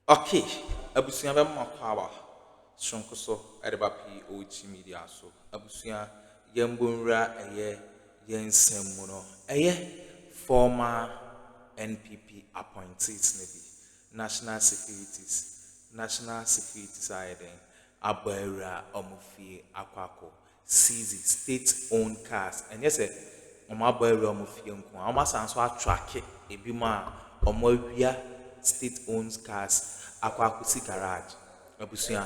Okay, abusia be makwawa. Shonko so edeba POG Media so. Abusia yembunra eye yensem mu no. Former NPP appointees nebi. National securities ayeden. Abera omufie akwako. Seize state-owned cars. And yes, abera omufie nko. Oma sanso attrack ebima omawia state-owned cars akwakusi garage abusia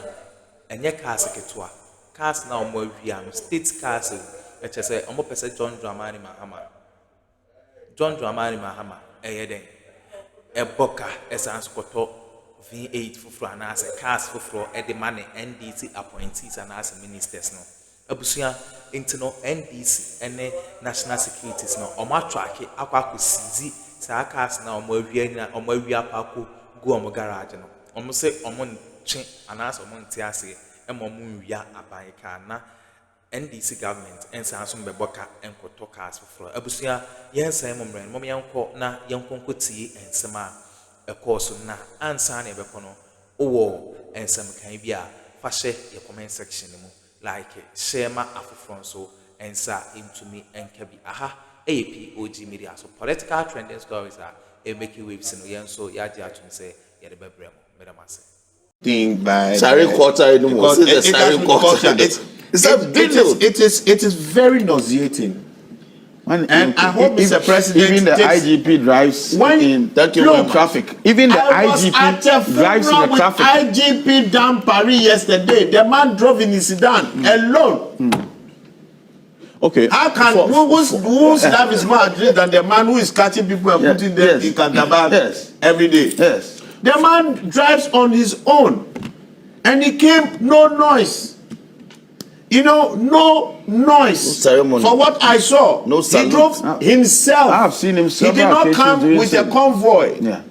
enye cars ketwa cars na omawia no state cars say omo pese John Dramani Mahama eyeden eboka essence koto V8 fufro anase cars fufro the money NDC appointees anase ministers no abusia intino NDC ene national securities no omo attrack akwakusi sa cars na omawia pako go omo garage no omo say omo nche anase omo ntiase omo nwia abanka na NDC government ensa so mbeboka enkoto cars for abusia yensa momren mom yenko na yenkonko tie ensema ekoso na ansa na ebeko no owo ensem kan bia fa hye ye comment section mu like share ma afofron so ensa intumi enka bi aha POG Media so political trending stories are make waves no yen so ya dia to say ya de bebrem medamase thing by Sorry quarter anymore. It is very nauseating. And I hope Mr. President even the IGP drives in traffic. Even the IGP drives in the traffic. IGP down Paris yesterday. The man drove in his sedan alone. Okay. How can whose life is more at risk than the man who is catching people and putting them in Kandaba every day? Yes. The man drives on his own, and he came no noise. You know, no noise. No ceremony. For what I saw, no he drove himself. I have seen him. He did not come with a convoy. Yeah.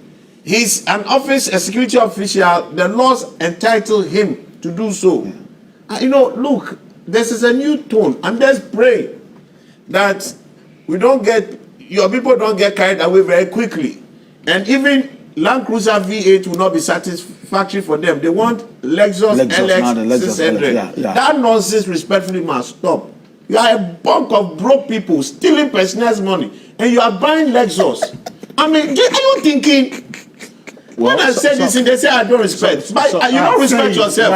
He's a security official. The laws entitle him to do so. Yeah. You know, look, this is a new tone, and let's pray that your people don't get carried away very quickly, and even Land Cruiser V8 will not be satisfactory for them. They want Lexus LX 600. Yeah. That nonsense respectfully must stop. You are a bunch of broke people stealing personal money, and you are buying Lexus. I mean, are you thinking? When I say this, they say I don't respect. But you don't respect yourself.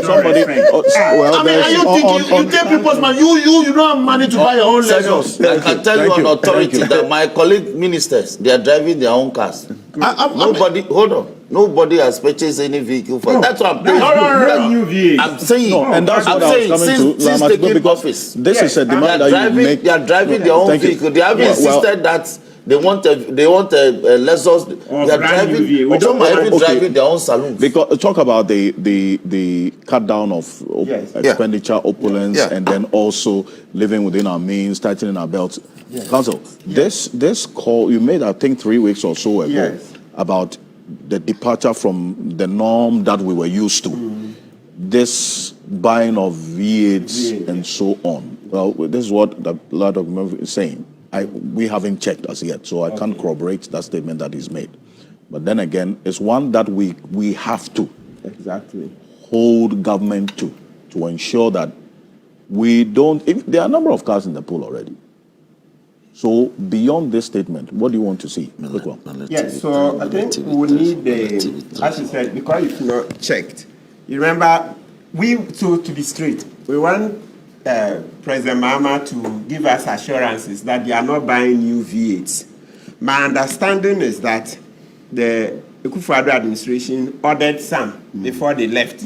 Somebody. I mean, are you thinking you take people's money? You don't have money to buy your own Lexus. I can tell you on authority that my colleague ministers, they are driving their own cars. Nobody has purchased any vehicle for that's what I'm saying. I'm saying, and that's what I was coming to. Since taking office, this is a demand that you make. They are driving their own vehicle. They have insisted that they want a Lexus. They are driving. Driving their own saloons. Because talk about the cut down of expenditure, opulence, and then also living within our means, tightening our belts. Council, this call you made, I think 3 weeks or so ago, about the departure from the norm that we were used to. This buying of V8s and so on. Well, this is what the Lord of Mercy is saying. We haven't checked as yet, so I can't corroborate that statement that is made. But then again, it's one that we have to hold government to ensure that we don't. There are a number of cars in the pool already. So beyond this statement, what do you want to see? Yes, so I think we need as you said, because it's not checked. You remember, to be straight, we want President Mahama to give us assurances that they are not buying new V8s. My understanding is that the Akuffo administration ordered some before they left.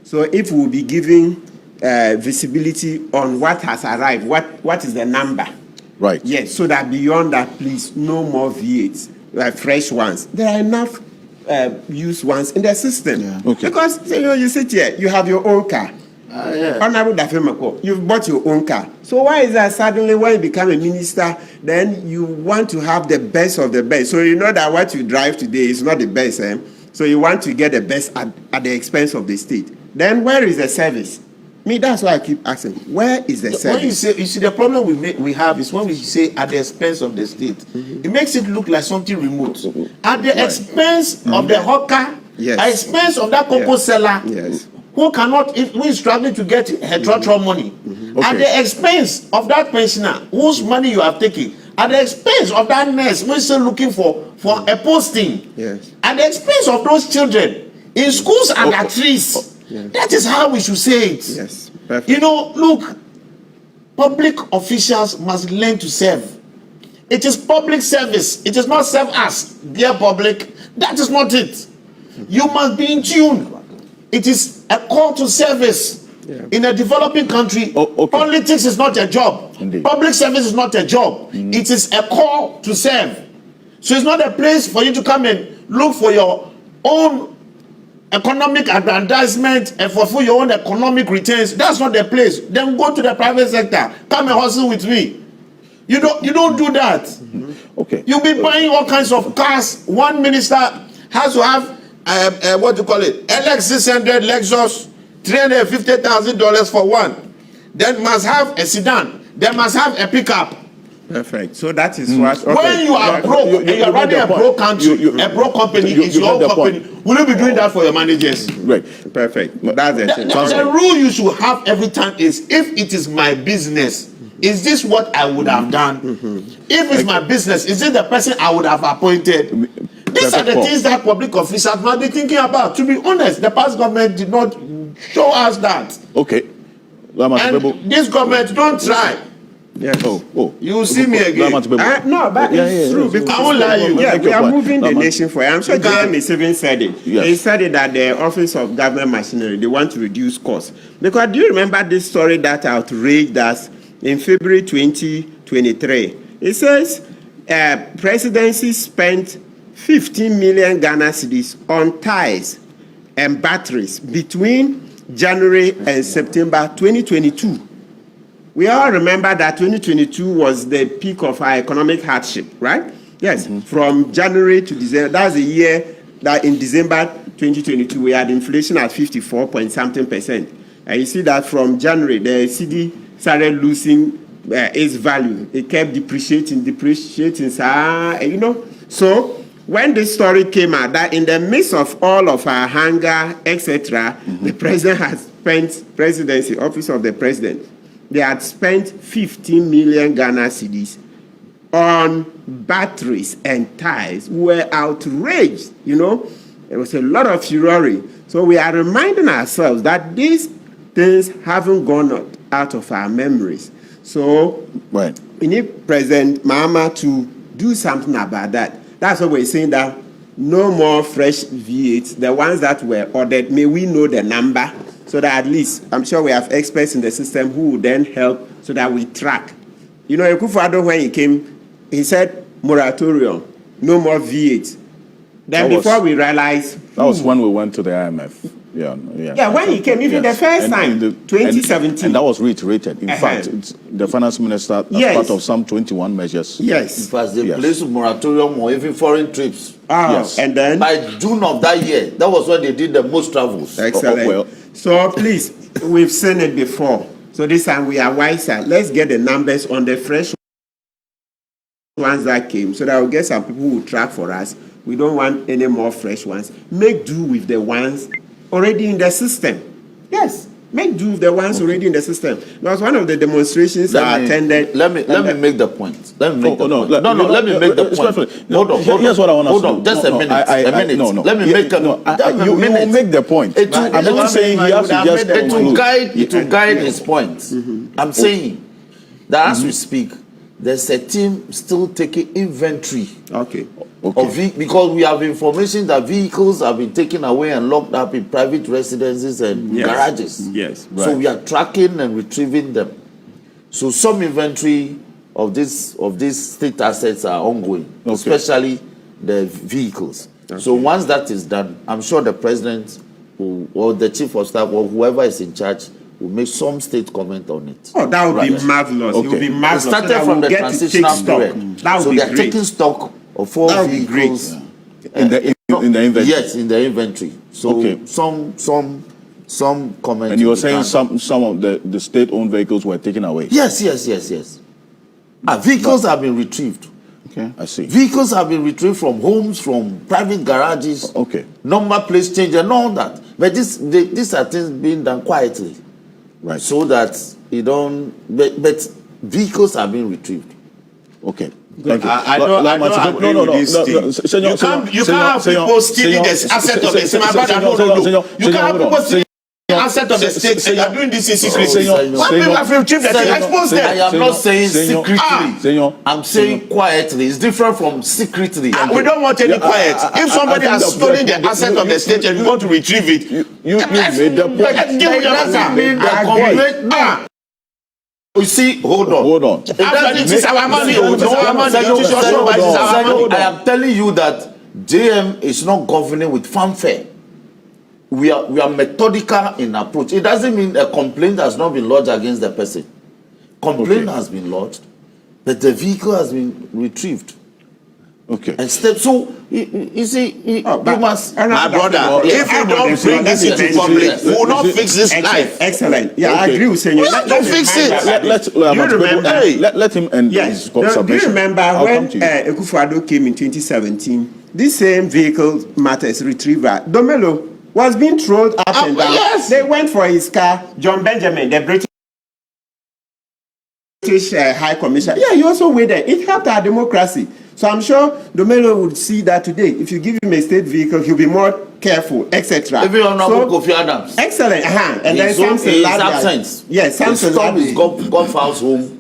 So if we'll be giving visibility on what has arrived, what is the number? Right. Yes, so that beyond that, please, no more V8s, fresh ones. There are enough used ones in the system. Yeah. Okay. Because you sit here, you have your own car. Honorable Dafemako, you've bought your own car. So why is that suddenly when you become a minister, then you want to have the best of the best? So you know that what you drive today is not the best, So you want to get the best at the expense of the state. Then where is the service? That's why I keep asking, where is the service? You see, the problem we have is when we say at the expense of the state, it makes it look like something remote. At the expense of the hawker At the expense of that cocoa seller who cannot, who is struggling to get her trotro money. At the expense of that pensioner whose money you have taken. At the expense of that nurse who is still looking for a posting. At the expense of those children in schools and at trees. That is how we should say it. You know, look, public officials must learn to serve. It is public service. It is not serve us, dear public. That is not it. You must be in tune. It is a call to service. In a developing country, politics is not a job. Public service is not a job. It is a call to serve. So it's not a place for you to come and look for your own economic aggrandizement and fulfill your own economic returns. That's not the place. Then go to the private sector. Come and hustle with me. You don't do that. You'll be buying all kinds of cars. One minister has to have what do you call it? LX600 Lexus, $350,000 for one. Then must have a sedan. Then must have a pickup. Perfect. So that is what. When you are broke and you are running a broke country, a broke company is your own company. Will you be doing that for your managers? Right. Perfect. That's the rule you should have every time is, if it is my business, is this what I would have done? If it's my business, is this the person I would have appointed? These are the things that public officials might be thinking about. To be honest, the past government did not show us that. And this government, don't try. You will see me again. No, but it's true. Because I won't lie you. We are moving the nation forward. I'm sure Jeremy even said it. He said it that the Office of Government Machinery, they want to reduce costs. Because do you remember this story that outraged us in February 2023? It says presidency spent 15 million Ghana cedis on ties and batteries between January and September 2022. We all remember that 2022 was the peak of our economic hardship, right? Yes, from January to December. That's the year that in December 2022 we had inflation at 54.something%. And you see that from January the cedi started losing its value. It kept depreciating, you know. So when this story came out, that in the midst of all of our hunger, etc., the president has spent presidency, office of the president, they had spent 15 million Ghana cedis on batteries and ties. We were outraged, you know. There was a lot of furore. So we are reminding ourselves that these things haven't gone out of our memories. So we need President Mahama to do something about that. That's why we're saying that no more fresh V8s. The ones that were ordered, may we know the number, so that at least, I'm sure we have experts in the system who will then help so that we track. You know, Akuffo, when he came, he said moratorium, no more V8. Then before we realized... That was when we went to the IMF. Yeah, when he came, even the first time, 2017. And that was reiterated. In fact, the finance minister, as part of some 21 measures. Yes. In fact, they placed a moratorium on even foreign trips. And then? By June of that year, that was when they did the most travels. Excellent. So please, we've seen it before. So this time we are wiser. Let's get the numbers on the fresh ones that came, so that we'll get some people who will track for us. We don't want any more fresh ones. Make do with the ones already in the system. Yes, make do with the ones already in the system. It was one of the demonstrations I attended. Let me make the point. Let me make the point. Let me make the point. Hold on. Here's what I want to hold on. Just a minute. A minute. No. Let me make a you will make the point. I'm not saying he has to just it will guide his point. I'm saying that as we speak, there's a team still taking inventory. Because we have information that vehicles have been taken away and locked up in private residences and garages. So we are tracking and retrieving them. So some inventory of these state assets are ongoing, especially the vehicles. So once that is done, I'm sure the president or the chief of staff or whoever is in charge will make some state comment on it. Oh, that would be marvelous. It would be marvelous. It started from the transitional period. So they're taking stock of all vehicles in the inventory. Yes, in the inventory. So some comment. And you were saying some of the state-owned vehicles were taken away. Yes. Vehicles have been retrieved. Okay, I see. Vehicles have been retrieved from homes, from private garages. Okay. Number plate change and all that. But these are things being done quietly. Right. So that you don't. But vehicles are being retrieved. Okay. Thank you. I don't agree with this thing. You can't have people stealing the asset of the state. My brother, no. You can't have people stealing the asset of the state and you are doing this in secrecy. Why people have retrieved the thing? Expose them. I am not saying secretly. I'm saying quietly. It's different from secretly. We don't want any quiet. If somebody has stolen the asset of the state and you want to retrieve it, you made the point. deal with the matter. You see, hold on. It is our money. I am telling you that JM is not governing with fanfare. We are methodical in approach. It doesn't mean a complaint has not been lodged against the person. Complaint has been lodged, but the vehicle has been retrieved. Okay. And so you see, you must. My brother, if you don't bring this into public, we will not fix this life. Excellent. Yeah, I agree with you. Don't fix it. Let him end his submission. Do you remember when Akuffo came in 2017? This same vehicle matters retriever, Domelo, was being thrown up and down. Yes. They went for his car, John Benjamin, the British High Commissioner. Yeah, he also waited. It helped our democracy. So I'm sure Domelo would see that today. If you give him a state vehicle, he'll be more careful, etc. Even Honorable Kofi Adams. Excellent. And then Samson absence. Yes, Samson Ladi got Fowl's home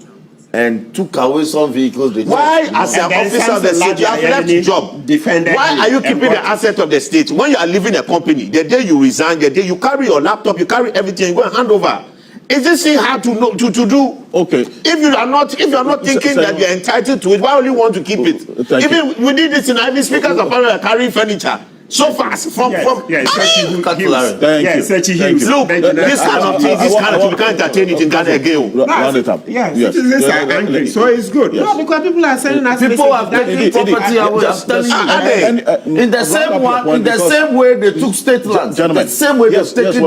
and took away some vehicles. Why, as an officer of the state, you have left your job? Why are you keeping the asset of the state? When you are leaving a company, the day you resign, the day you carry your laptop, you carry everything, you go and hand over. Is this thing hard to do? Okay. If you are not thinking that you are entitled to it, why would you want to keep it? We did this in Ivy Speakers of Parliament carrying furniture. So fast from Thank you. Look, this kind of thing, we can't entertain it in Ghana again. Round it up. Yes. Citizens are angry, so it's good. Yes. No, because people are selling us. People are taking property away. I'm telling you. In the same way they took state lands. Gentlemen, the same way they've taken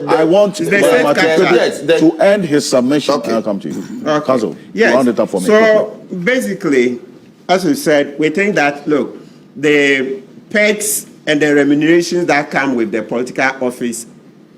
I want to end his submission and I'll come to you. Council, round it up for me. So basically, as we said, we think that, look, the perks and the remunerations that come with the political office,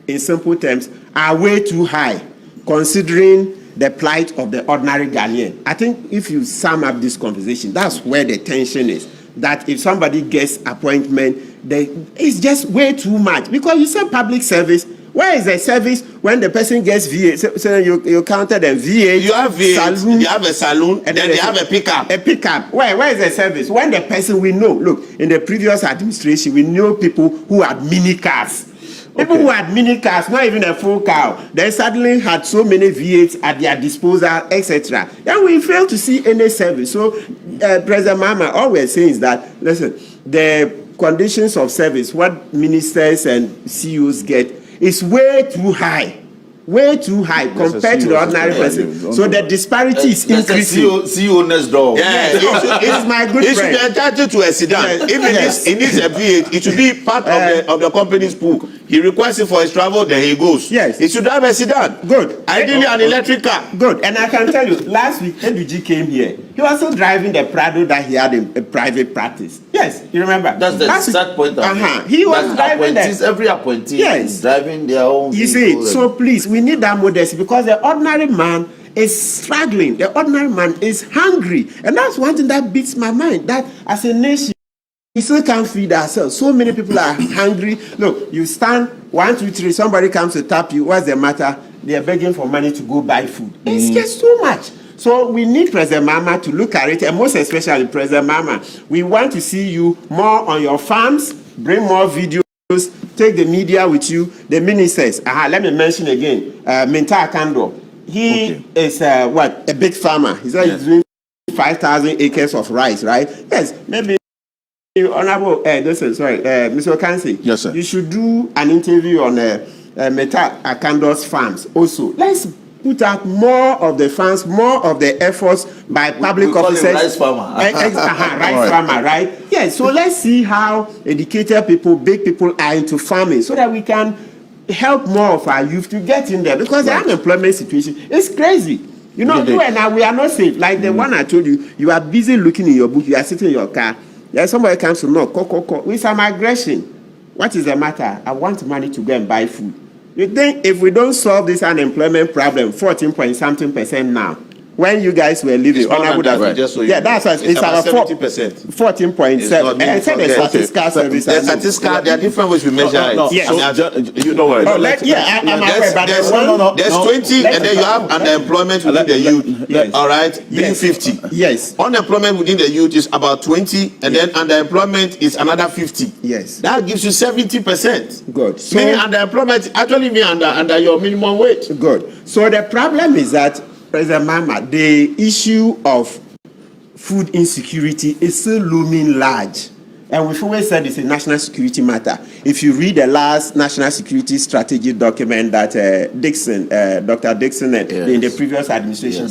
in simple terms, are way too high, considering the plight of the ordinary Ghanaian. I think if you sum up this conversation, that's where the tension is. That if somebody gets appointment, it's just way too much. Because you say public service. Where is the service when the person gets VA? So you counted them VA. You have VA, saloon, you have a saloon, and then they have a pickup. A pickup. Where is the service? When the person we know, look, in the previous administration, we know people who had mini cars. People who had mini cars, not even a full car, they suddenly had so many V8s at their disposal, etc. Then we fail to see any service. So, President Mahama, all we're saying is that, listen, the conditions of service, what ministers and CEOs get, is way too high compared to the ordinary person. So the disparity is increasing. CEO next door. Yeah, it's my good friend. It should be entitled to a sedan. If it needs a V8, it should be part of the company's pool. He requests it for his travel, then he goes. Yes. It should have a sedan. Good. Ideally, an electric car. Good. And I can tell you, last week, NPP came here. He was still driving the Prado that he had in a private practice. Yes, you remember? That's the exact point. He was driving every appointee is driving their own. You see, so please, we need that modesty because the ordinary man is struggling. The ordinary man is hungry. And that's one thing that beats my mind. That as a nation, we still can't feed ourselves. So many people are hungry. Look, you stand 1, 2, 3, somebody comes to tap you. What's the matter? They are begging for money to go buy food. It's just too much. So we need President Mahama to look at it, and most especially President Mahama. We want to see you more on your farms, bring more videos, take the media with you, the ministers. Let me mention again, Minta Akando. He is a big farmer. He's doing 5,000 acres of rice, right? Yes, maybe. Honorable, Mr. Okansi. Yes, sir. You should do an interview on Minta Akando's farms also. Let's put out more of the funds, more of the efforts by public officers. Rice farmer. Rice farmer, right? Yes, so let's see how educated people, big people are into farming so that we can help more of our youth to get in there because the unemployment situation is crazy. You know, you and I, we are not safe. Like the one I told you, you are busy looking in your book, you are sitting in your car. Then somebody comes to knock, with some aggression. What is the matter? I want money to go and buy food. You think if we don't solve this unemployment problem, 14% now, when you guys were living, that's why it's our 14.7. 14.7. And said the statistical service. The statistical, there are different ways we measure it. Yes. You know what? There's 20, and then you have unemployment within the youth. All right, being 50. Yes. Unemployment within the youth is about 20, and then underemployment is another 50. Yes. That gives you 70%. Good. So, meaning underemployment actually means under your minimum wage. Good. So the problem is that, President Mahama, the issue of food insecurity is still looming large. And we've always said it's a national security matter. If you read the last national security strategy document that Dr. Dixon in the previous administration,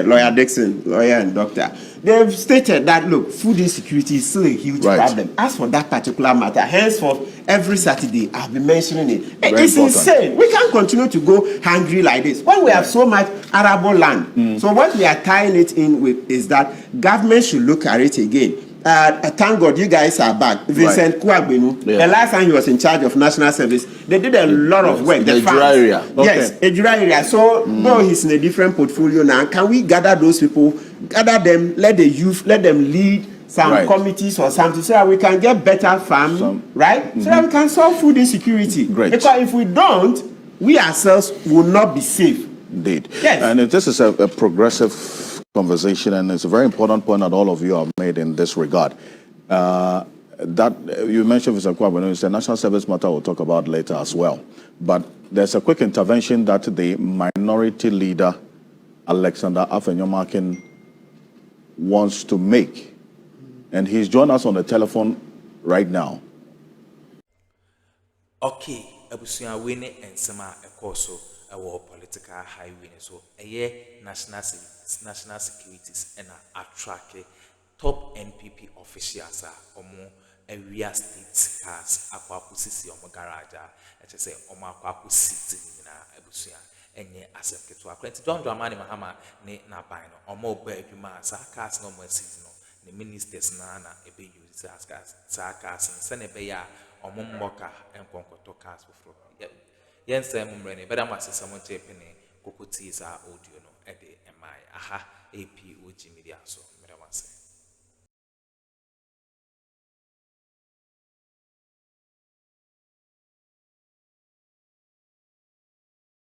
Lawyer Dixon, lawyer and doctor, they've stated that, look, food insecurity is still a huge problem. As for that particular matter, henceforth, every Saturday, I'll be mentioning it. It's insane. We can't continue to go hungry like this when we have so much arable land. So what we are tying it in with is that government should look at it again. Thank God you guys are back. Vincent Kouagbenu, the last time he was in charge of national service, they did a lot of work. The dry area. Yes, a dry area. So though he's in a different portfolio now, can we gather those people, gather them, let the youth, let them lead some committees or something so that we can get better farming, right? So that we can solve food insecurity. Because if we don't, we ourselves will not be safe. Indeed. Yes. And if this is a progressive conversation, and it's a very important point that all of you have made in this regard. That you mentioned Mr. Kwabeno, it's a national service matter we'll talk about later as well. But there's a quick intervention that the minority leader, Alexander Afenyomakin, wants to make. And he's joined us on the telephone right now. Okay, Abusia Winnie and Sama Ekoso, our political highway. So, a national securities and attract top NPP officials omo area state cars akwakusisi omo garage I say omo akwakusisi na Abusia enye asem keto akwenti John Dramani Mahama ne na ban no omo ba adwuma sa cars no mo season no the ministers na ebe use sa cars se ne be ya omo mboka enkonkoto cars before yen say mumre ne beda masesa mo chepene kokoti sa audio no ede emai aha POG Media so mera wanse